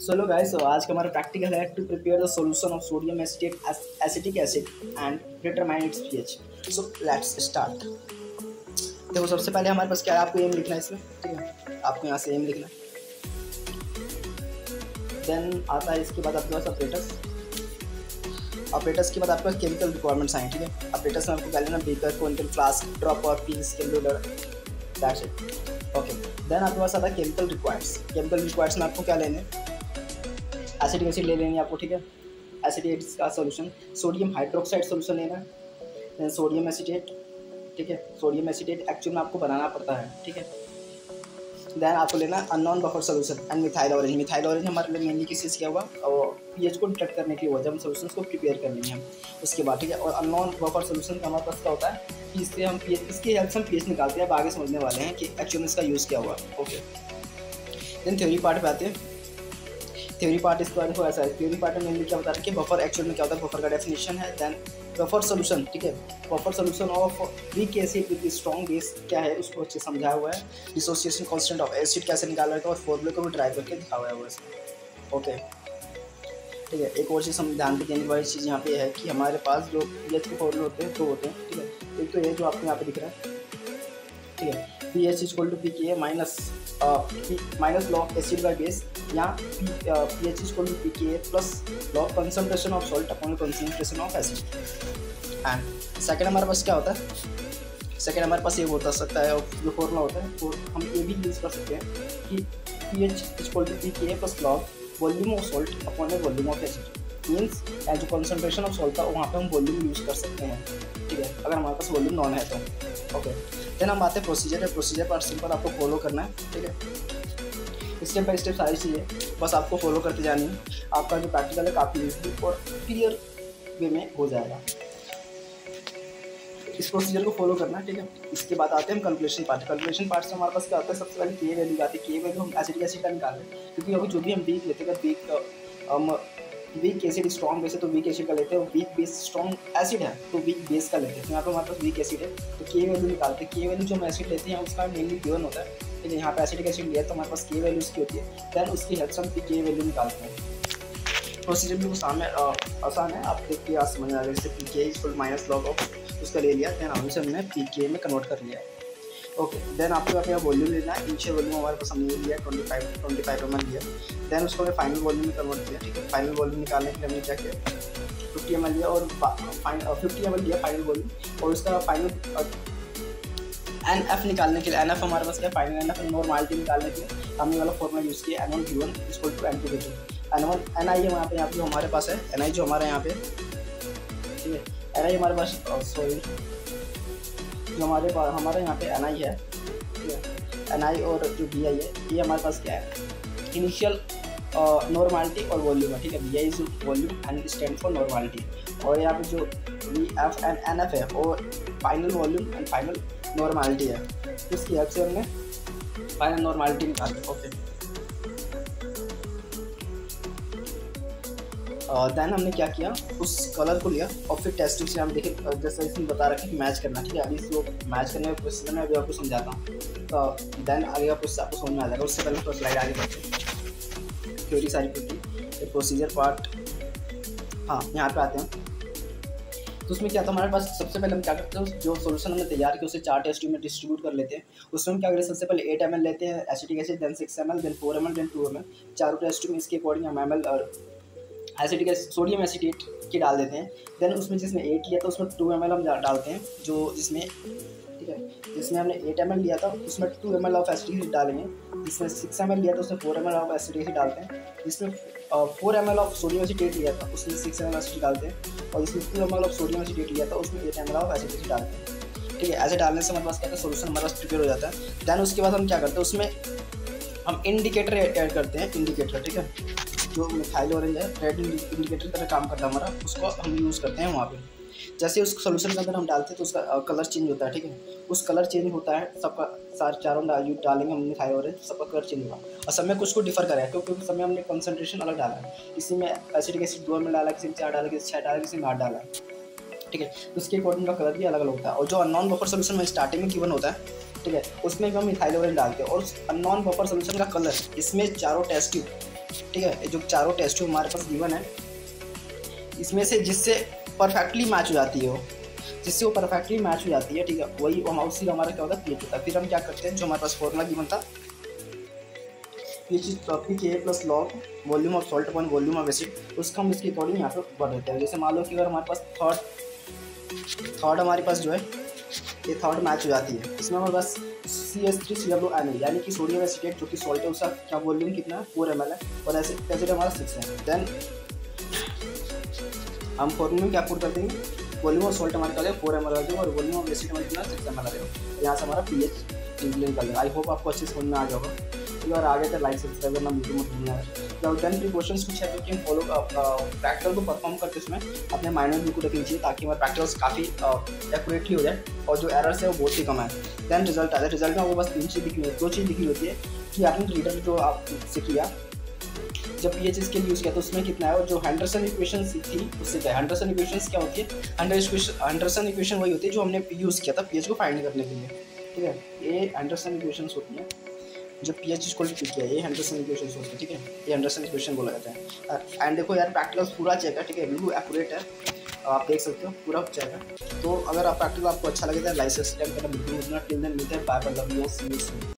लो guys, आज का हमारा प्रैक्टिकल है to prepare the solution of sodium acetic acid and determine its pH. So let's start. देखो, सबसे पहले हमारे पास क्या है, आपको एम लिखना है इसमें, ठीक है। आपको यहाँ से एम लिखना है। देन आता है इसके बाद आपके पास ऑपरेटर्स। ऑपरेटर्स के बाद आपके पास केमिकल रिक्वायरमेंट्स आए, ठीक है। ऑपरेटर्स में आपको क्या लेना, बीकर, कोनिकल फ्लास्क, ड्रॉप और piece, calculator, that's it. Okay, then आपके पास आता है केमिकल रिक्वायर्ड्स। केमिकल रिक्वायर्ड्स में आपको क्या लेने, एसिटिक एसिड ले लेनी है आपको, ठीक है। एसिटिक एसिड का सॉल्यूशन सोडियम हाइड्रोक्साइड सॉल्यूशन लेना है। देन सोडियम एसिटेट, ठीक है। सोडियम एसिटेट एक्चुअल में आपको बनाना पड़ता है, ठीक है। देन आपको लेना unknown buffer solution and methyl orange. Methyl orange हमारे लिए मेनली किस चीज़ किया हुआ, और पीएच को डिटेक्ट करने के लिए हुआ, जब हम सॉल्यूशन को प्रिपेयर कर लेंगे हम उसके बाद, ठीक है। और अननोन बफर सॉल्यूशन का हमारे पास क्या होता है कि इससे हम पीएच, इसकी हेल्प से हम पीएच निकालते हैं। अब आगे समझने वाले हैं कि एक्चुअल में इसका यूज़ क्या हुआ। ओके, देन थ्योरी पार्ट पे आते हैं। थ्योरी पार्ट इसके बारे में ऐसा है। थ्योरी पार्ट में मेनली क्या बता रहे हैं कि बफर एक्चुअल में क्या होता है, बफर का डेफिनेशन है। देन बफर सॉल्यूशन, ठीक है। Buffer solution of weak acid with strong base क्या है, उसको अच्छे समझाया हुआ है। डिसोसिएशन कांस्टेंट ऑफ एसिड कैसे निकाला है और फॉर्मूले को भी ड्राइव करके दिखाया हुआ है इसमें। ओके, ठीक है। एक और चीज़ हम ध्यान देने वाली चीज़ यहाँ पे है कि हमारे पास जो पीएच के फॉर्मूले होते हैं, दो होते हैं, ठीक है। एक तो ये जो आपको यहाँ पे दिख रहा है, ठीक है, pH equal to pKa minus log acid by base, या pH equal to pKa plus log concentration of salt upon concentration of acid. And second हमारे पास क्या होता है, सेकंड हमारे पास ये होता सकता है, जो फॉर्मूला होता है, तो हम ये भी यूज़ कर सकते हैं कि pH equal to pKa plus log volume of salt upon volume of acid. Means जो कंसंट्रेशन ऑफ सॉल्ट था वहाँ पे हम वॉल्यूम यूज़ कर सकते हैं, ठीक है, अगर हमारे पास वॉल्यूम नॉन है तो। ओके, देन हम आते हैं प्रोसीजर है। प्रोसीजर पर सिंपल आपको फॉलो करना है, ठीक है। स्टेप बाय स्टेप सारी चीज़ें बस आपको फॉलो करते जानी है। आपका जो प्रैक्टिकल है काफ़ी ईजी और क्लियर वे में हो जाएगा। इस प्रोसीजर को फॉलो करना है, ठीक है। इसके बाद आते हैं हम कैलकुलेशन पार्ट। कैलकुलेशन पार्ट से हमारे पास क्या होता है, सबसे पहले के वैल्यू आती है। के वैल्यू हम एसिडिक एसिड का निकाल रहे हैं, क्योंकि अभी जो भी हम वीक लेते हैं, वीक एसिड स्ट्रॉन्ग बेस है तो वीक एसिड का लेते हैं, वीक बेस स्ट्रॉन्ग एसिड है तो वीक बेस का लेते हैं। तो यहाँ पे हमारे पास वीक एसिड है तो के वैल्यू निकालते हैं। के वैल्यू जो हम एसिड लेते हैं उसका मेनली गिवन होता है, ठीक है। यहाँ पे एसिडिक एसिड लिया तो हमारे पास के वैल्यू उसकी होती है। देन उसकी हेल्प से हम के वैल्यू निकालते हैं। प्रोसीजर भी आसान है, आप देख के आज समझ आ रहे हैं। जैसे पी के इक्वल माइनस लॉग ऑफ उसका ले लिया, देन हमसे हमने पी के में कन्वर्ट कर लिया। ओके, देन आपको यहाँ पे वॉल्यूम लेना है। इनिशियल वॉल्यूम हमारे पास हमने लिया 25 ml लिया। देन उसको हमने फाइनल वॉल्यूम में कन्वर्ट किया, ठीक है। फाइनल वॉल्यूम निकालने के लिए हमने क्या किया, 50 ml लिया और 50 ml लिया फाइनल वॉल्यूम, और उसका फाइनल NF निकालने के लिए, NF हमारे पास क्या है, फाइनल NF नॉर्मलिटी निकालने के लिए हमने वाला फॉर्मूला यूज़ किया, N1 V1 equal to N2 V2। N1 NI है यहाँ पे जो हमारे पास है, NI जो हमारे यहाँ पे, ठीक है। NI हमारे पास सॉरी जो हमारे यहाँ पे NI है, ठीक है। NI और जो BI है ये हमारे पास क्या है, इनिशियल नॉर्मलिटी और वॉल्यूम है, ठीक है। BI is volume and stand for normality, और यहाँ पे जो VF एंड NF है और final volume and final normality है। तो इसकी हेल्प से हमने फाइनल नॉर्मलिटी निकाली। ओके, देन हमने क्या किया, उस कलर को लिया और फिर टेस्ट ट्यूब से हम देखे, जैसे इसमें बता रखा है कि मैच करना, ठीक है। अभी इसको मैच करने का प्रोसेस मैं अभी आपको समझाता हूँ, तो देन आगे का प्रोसेस आपको समझ में आ जाएगा। उससे पहले तो स्लाइड आगे बढ़ते हैं। थ्योरी सारी पूरी, प्रोसीजर पार्ट, हाँ यहाँ पे आते हैं। तो उसमें क्या था हमारे पास, सबसे पहले हम क्या करते हैं, जो सोल्यूशन हमने तैयार किया उसे 4 टेस्ट ट्यूब में डिस्ट्रीब्यूट कर लेते हैं। उसमें हम क्या करते हैं, सबसे पहले 8 ml लेते हैं acetic acid, then 6 ml, then 4 ml, then 2 ml। चारों टेस्ट ट्यूब में इसके अकॉर्डिंग हम ml और एसिटिक सोडियम एसिटेट की डाल देते हैं। देन उसमें जिसमें 8 लिया था उसमें 2 ml हम डालते हैं, जो जिसमें, ठीक है, जिसमें हमने 8 ml लिया था उसमें 2 ml ऑफ एसिटिक एसिड डालेंगे। जिसमें 6 ml लिया था उसमें 4 ml ऑफ एसिटिक एसिड डालते हैं। जिसमें 4 ml ऑफ सोडियम एसिटेट लिया था उसमें 6 ml एसिड डालते हैं, और जिसमें 2 ml ऑफ सोडियम एसिटेट लिया था उसमें 8 ml ऑफ एसिड एसिड डालते हैं, ठीक है। ऐसे डालने से हमारे पास क्या है, सोल्यूशन हमारे पास प्रिपेयर हो जाता है। देन उसके बाद हम क्या करते हैं, उसमें हम इंडिकेटर ऐड करते हैं, इंडिकेटर, ठीक है। जो मिथाइल ऑरेंज है, रेड इंडिकेटर की तरह काम करता है हमारा, उसको हम यूज़ करते हैं वहाँ पे। जैसे उस सोल्यूशन के अंदर हम डालते हैं तो उसका कलर चेंज होता है, ठीक है। उस कलर चेंज होता है सबका, चारों डालेंगे हम मिथाइल ऑरेंज, सबका कलर चेंज होगा। और सब में कुछ को डिफर करा है, क्योंकि सब में हमने कंसंट्रेशन अलग डाला है। किसी में एसिडिक एसिड 2 ml डाला, किसी में 4 डाला, किसी 6 डाला, किसी में 8 डाला, ठीक है। तो उसके अकॉर्डिंग का कलर भी अलग अलग होता है। और जो अननोन बफर सोल्यूशन में स्टार्टिंग में गिवन होता है, ठीक है, उसमें भी हम मिथाइल ऑरेंज डालते हैं। और उस अननोन बफर सोल्यूशन का कलर इसमें चारों टेस्ट ट्यूब ठीक है। जो चारों टेस्ट ट्यूब हमारे पास गिवन है, इसमें से जिससे परफेक्टली मैच हो जाती है वो, जिससे वो परफेक्टली मैच हो जाती है, ठीक है, वही उसी का हमारा क्या होता है पीएच होता है। फिर हम क्या करते हैं, जो हमारे पास फॉर्मूला गिवन था pH A plus log volume of salt upon volume of acid, उसका हम इसके अकॉर्डिंग यहाँ पे बढ़ देते हैं। जैसे मान लो कि अगर हमारे पास थर्ड हमारे पास जो है ये थर्ड मैच हो जाती है, इसमें हमारे पास CH3COONA यानी कि सोडियम एसिटेट जो कि सॉल्ट है, उसका क्या वॉल्यूम कितना है 4 ml है और एसिड हमारा 6 है। देन हम फॉर्मूले में क्या पुट कर देंगे, वॉल्यूम ऑफ सॉल्ट हमारे का 4 ml आ जाएगा और वॉल्यूम ऑफ एसिड हमारे कितना 6 ml आ जाएगा। यहाँ से हमारा पीएच निकल जाएगा। आई होप आपको अच्छे समझ में आ जाएगा। और आगे तक लाइक सब्सक्राइब करना वीडियो में भूलना है। जब देन फिर क्वेश्चन कुछ है जो कि हम फॉलो प्रैक्टिकल को परफॉर्म करते उसमें अपने माइंड में बिल्कुल रखनी चाहिए, ताकि हमारे प्रैक्टिकल्स काफ़ी एक्यूरेटली हो जाए और जो एरर्स है वो बहुत ही कम है। देन रिजल्ट आता है, रिजल्ट में वो बस 3 चीज़ लिखी हुई है, 2 चीज़ लिखी होती है कि आपने रीडर जो आपसे किया जब पीएच इसके लिए यूज़ किया तो उसमें कितना है, और जो हेंडरसन इक्वेशन थी उससे क्या है। हेंडरसन इक्वेशंस क्या होती है, हेंडरसन इक्वेशन वही होती है जो हमने यूज़ किया था पीएच को फाइंड करने के लिए, ठीक है। ये हेंडरसन इक्वेशंस होती है जो पीएच इसको किया है, ये हेंडरसन इक्वेशंस होती है, ठीक है। ये हेंडरसन इक्वेशन बोला जाता है। एंड देखो यार प्रैक्टिकल्स पूरा चेक है, ठीक है, बिल्कुल एक्यूरेट है, आप देख सकते हो पूरा चेक है। तो अगर आप प्रैक्टिकल आपको अच्छा लगे तो लाइक सब्सक्राइब करना बिल्कुल मत भूलना। टिल देन मिलते हैं, bye bye, love you, see you soon.